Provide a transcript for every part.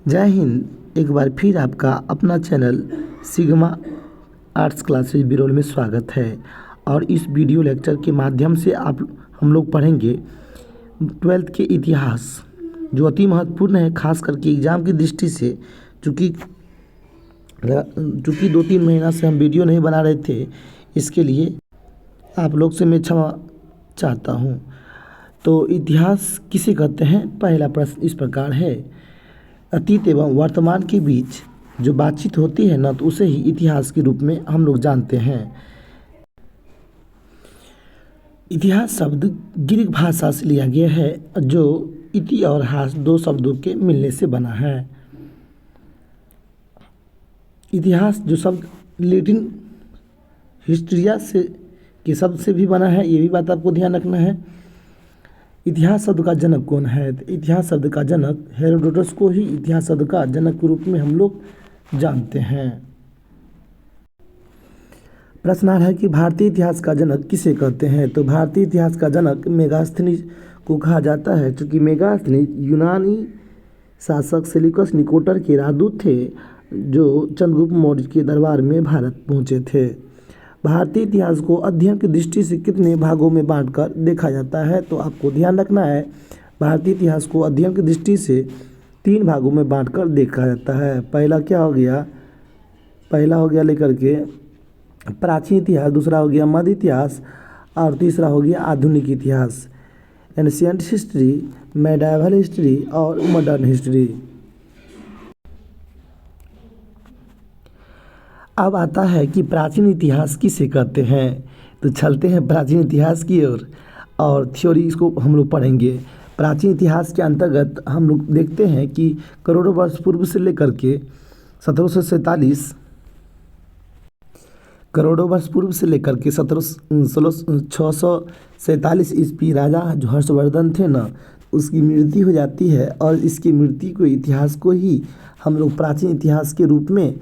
जय हिंद। एक बार फिर आपका अपना channel sigma arts classes Birol में स्वागत है। और इस वीडियो लेक्चर के माध्यम से हम लोग पढ़ेंगे 12th के इतिहास, जो अति महत्वपूर्ण है, खास करके एग्ज़ाम की दृष्टि से। चूँकि 2-3 महीना से हम वीडियो नहीं बना रहे थे, इसके लिए आप लोग से मैं क्षमा चाहता हूँ। तो इतिहास किसे कहते हैं? पहला प्रश्न इस प्रकार है, अतीत एवं वर्तमान के बीच जो बातचीत होती है ना, तो उसे ही इतिहास के रूप में हम लोग जानते हैं। इतिहास शब्द ग्रीक भाषा से लिया गया है, जो इति और हास दो शब्दों के मिलने से बना है। इतिहास जो शब्द लैटिन हिस्ट्रिया से के शब्द से भी बना है, ये भी बात आपको ध्यान रखना है। इतिहास शब्द का जनक कौन है? तो इतिहास शब्द का जनक हेरोडोटस को ही इतिहास शब्द का जनक के रूप में हम लोग जानते हैं। प्रश्न आ रहा है कि भारतीय इतिहास का जनक किसे कहते हैं? तो भारतीय इतिहास का जनक मेगास्थनीज को कहा जाता है, क्योंकि मेगास्थनीज यूनानी शासक सेल्यूकस निकोटर के राजदूत थे, जो चंद्रगुप्त मौर्य के दरबार में भारत पहुंचे थे। भारतीय इतिहास को अध्ययन की दृष्टि से कितने भागों में बांटकर देखा जाता है? तो आपको ध्यान रखना है, भारतीय इतिहास को अध्ययन की दृष्टि से 3 भागों में बांटकर देखा जाता है। पहला क्या हो गया? पहला हो गया लेकर के प्राचीन इतिहास, दूसरा हो गया मध्य इतिहास, और तीसरा हो गया आधुनिक इतिहास, एंशिएंट हिस्ट्री, मेडाइवल हिस्ट्री और मॉडर्न हिस्ट्री। अब आता है कि प्राचीन इतिहास किसे कहते हैं। तो चलते हैं प्राचीन इतिहास की ओर और थ्योरी इसको हम लोग पढ़ेंगे। प्राचीन इतिहास के अंतर्गत हम लोग देखते हैं कि करोड़ों वर्ष पूर्व से लेकर के 1747 करोड़ों वर्ष पूर्व से लेकर के 647 ईस्वी राजा जो हर्षवर्धन थे ना, उसकी मृत्यु हो जाती है, और इसकी मृत्यु को इतिहास को ही हम लोग प्राचीन इतिहास के रूप में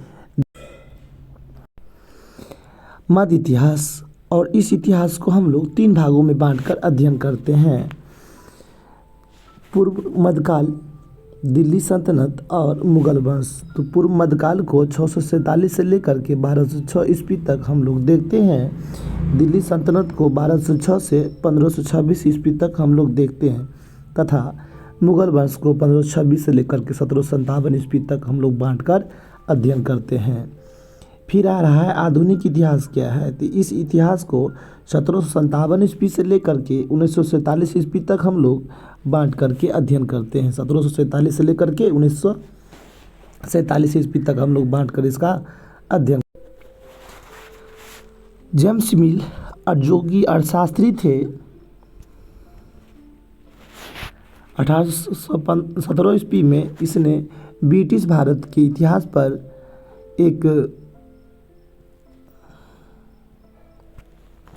मध्य इतिहास, और इस इतिहास को हम लोग 3 भागों में बांटकर अध्ययन करते हैं। पूर्व मध्यकाल, दिल्ली सल्तनत और मुगल वंश। तो पूर्व मध्यकाल को 647 से लेकर के 1206 ईस्वी तक हम लोग देखते हैं। दिल्ली सल्तनत को 1206 से 1526 ईस्वी तक हम लोग देखते हैं, तथा मुगल वंश को 1526 से लेकर के 1757 ईस्वी तक हम लोग बांटकर अध्ययन करते हैं। फिर आ रहा है आधुनिक इतिहास क्या है। तो इस इतिहास को 1757 ईस्वी से लेकर के 1947 ईस्वी तक हम लोग बांट करके अध्ययन करते हैं। 1747 से लेकर के 1947 ईस्वी तक हम लोग बांट कर इसका अध्ययन। जेम्स मिल जो कि अर्थशास्त्री थे, 1817 ईस्वी में इसने ब्रिटिश भारत के इतिहास पर एक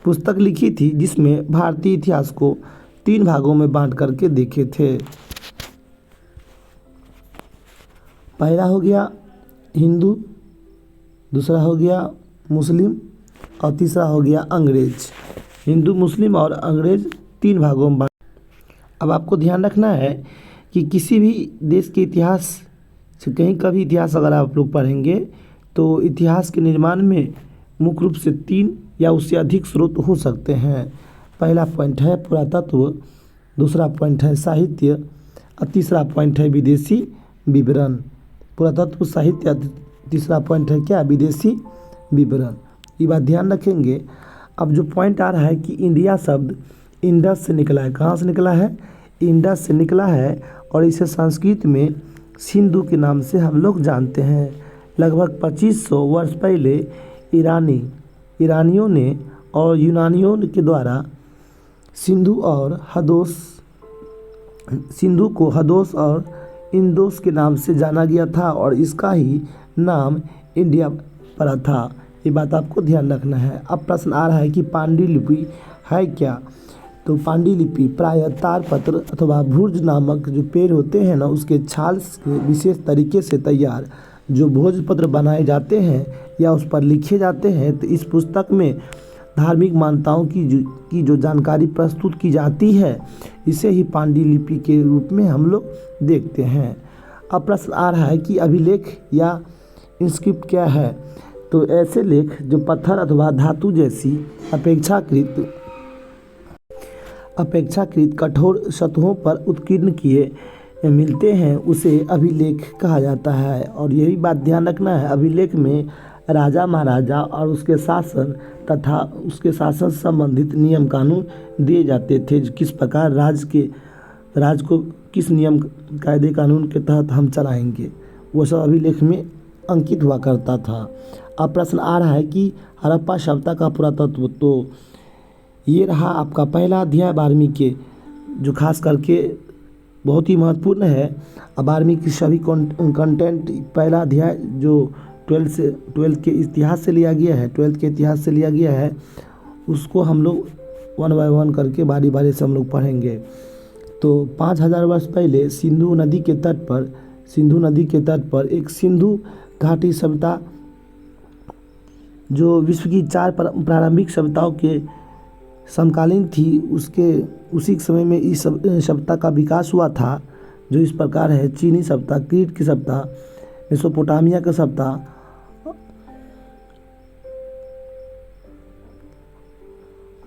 पुस्तक लिखी थी, जिसमें भारतीय इतिहास को 3 भागों में बांट करके देखे थे। पहला हो गया हिंदू, दूसरा हो गया मुस्लिम, और तीसरा हो गया अंग्रेज। हिंदू, मुस्लिम और अंग्रेज 3 भागों में बांट। अब आपको ध्यान रखना है कि किसी भी देश के इतिहास से कहीं का भी इतिहास अगर आप लोग पढ़ेंगे, तो इतिहास के निर्माण में मुख्य रूप से 3 या उससे अधिक स्रोत हो सकते हैं। पहला पॉइंट है पुरातत्व, दूसरा पॉइंट है साहित्य, और तीसरा पॉइंट है विदेशी विवरण। पुरातत्व, साहित्य, तीसरा पॉइंट है क्या? विदेशी विवरण। ये बात ध्यान रखेंगे। अब जो पॉइंट आ रहा है कि इंडिया शब्द इंडस से निकला है। कहाँ से निकला है? इंडस से निकला है, और इसे संस्कृत में सिंधु के नाम से हम लोग जानते हैं। लगभग 2500 वर्ष पहले ईरानियों ने और यूनानियों के द्वारा सिंधु को हदोस और इंदोस के नाम से जाना गया था, और इसका ही नाम इंडिया पड़ा था। ये बात आपको ध्यान रखना है। अब प्रश्न आ रहा है कि पांडुलिपि है क्या? तो पांडुलिपि प्रायः ताड़पत्र अथवा भुर्ज नामक जो पेड़ होते हैं ना, उसके छाल से विशेष तरीके से तैयार जो भोजपत्र बनाए जाते हैं या उस पर लिखे जाते हैं। तो इस पुस्तक में धार्मिक मान्यताओं की जो जानकारी प्रस्तुत की जाती है, इसे ही पांडुलिपि के रूप में हम लोग देखते हैं। अब प्रश्न आ रहा है कि अभिलेख या इंस्क्रिप्ट क्या है। तो ऐसे लेख जो पत्थर अथवा धातु जैसी अपेक्षाकृत कठोर सतहों पर उत्कीर्ण किए मिलते हैं उसे अभिलेख कहा जाता है। और यही बात ध्यान रखना है, अभिलेख में राजा महाराजा और उसके शासन तथा उसके शासन से संबंधित नियम कानून दिए जाते थे। किस प्रकार राज को किस नियम कायदे कानून के तहत हम चलाएंगे, वो सब अभिलेख में अंकित हुआ करता था। अब प्रश्न आ रहा है कि हड़प्पा सभ्यता का पुरातत्व। तो ये रहा आपका पहला अध्याय 12वीं के, जो खास करके बहुत ही महत्वपूर्ण है। अब 12वीं की सभी कंटेंट पहला अध्याय जो 12th के इतिहास से लिया गया है, 12th के इतिहास से लिया गया है, उसको हम लोग 1 बाय 1 करके बारी बारी से हम लोग पढ़ेंगे। तो 5000 वर्ष पहले सिंधु नदी के तट पर एक सिंधु घाटी सभ्यता जो विश्व की 4 प्रारंभिक सभ्यताओं के समकालीन थी, उसी समय में इस सभ्यता का विकास हुआ था, जो इस प्रकार है: चीनी सभ्यता, क्रीट की सभ्यता, मेसोपोटामिया की सभ्यता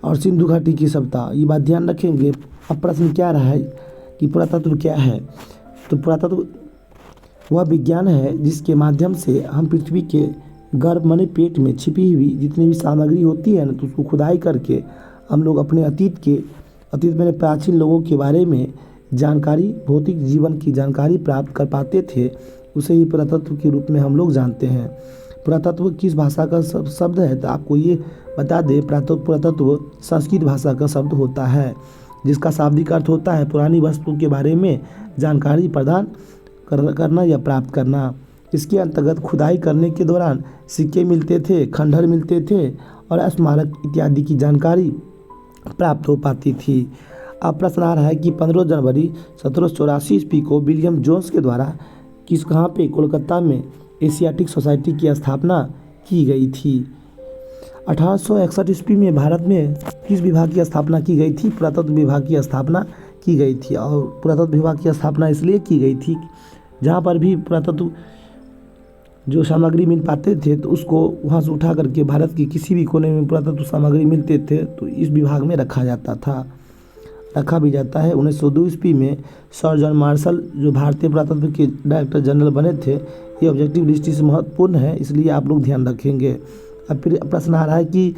और सिंधु घाटी की सभ्यता। ये बात ध्यान रखेंगे। अब प्रश्न क्या रहा है कि पुरातत्व क्या है। तो पुरातत्व वह विज्ञान है जिसके माध्यम से हम पृथ्वी के गर्भ माने पेट में छिपी हुई जितनी भी सामग्री होती है ना, तो उसको खुदाई करके हम लोग अपने अतीत में प्राचीन लोगों के बारे में जानकारी, भौतिक जीवन की जानकारी प्राप्त कर पाते थे। उसे ही पुरातत्व के रूप में हम लोग जानते हैं। पुरातत्व किस भाषा का शब्द है, तो आपको ये बता दें, पुरातत्व संस्कृत भाषा का शब्द होता है, जिसका शाब्दिक अर्थ होता है पुरानी वस्तु के बारे में जानकारी प्रदान करना या प्राप्त करना। इसके अंतर्गत खुदाई करने के दौरान सिक्के मिलते थे, खंडहर मिलते थे और स्मारक इत्यादि की जानकारी प्राप्त हो पाती थी। अब प्रश्न आ रहा है कि 15 जनवरी 1784 ईस्वी को विलियम जोन्स के द्वारा कहाँ पे, कोलकाता में एशियाटिक सोसाइटी की स्थापना की गई थी। 1861 ईस्वी में भारत में किस विभाग की स्थापना की गई थी? पुरातत्व विभाग की स्थापना की गई थी। और पुरातत्व विभाग की स्थापना इसलिए की गई थी, जहाँ पर भी पुरातत्व जो सामग्री मिल पाते थे तो उसको वहाँ से उठा करके भारत के किसी भी कोने में पुरातत्व सामग्री मिलते थे तो इस विभाग में रखा भी जाता है। 1902 ईस्वी में सर जॉन मार्शल जो भारतीय पुरातत्व के डायरेक्टर जनरल बने थे। ये ऑब्जेक्टिव दृष्टि से महत्वपूर्ण है, इसलिए आप लोग ध्यान रखेंगे। अब फिर प्रश्न आ रहा है कि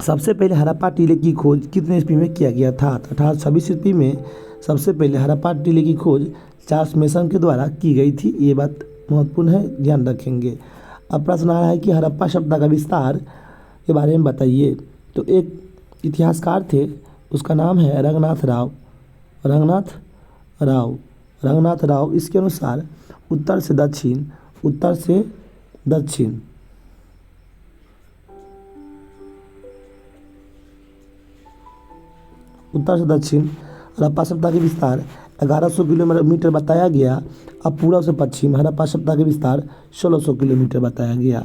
सबसे पहले हड़प्पा टीले की खोज कितने ईस्वी में किया गया था? 1826 ईस्वी में सबसे पहले हड़प्पा टीले की खोज चार्ल्स मेसन के द्वारा की गई थी। ये बात महत्वपूर्ण है, ध्यान रखेंगे। अब प्रश्न आ रहा है कि हड़प्पा सभ्यता का विस्तार के बारे में बताइए। तो एक इतिहासकार थे, उसका नाम है रंगनाथ राव। इसके अनुसार उत्तर से दक्षिण हड़प्पा सभ्यता के विस्तार 1100 किलोमीटर बताया गया। अब पूर्व से पश्चिम हड़प्पा सभ्यता के विस्तार 1600 किलोमीटर बताया गया।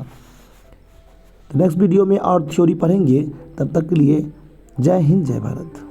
तो नेक्स्ट वीडियो में और थ्योरी पढ़ेंगे। तब तक के लिए जय हिंद, जय भारत।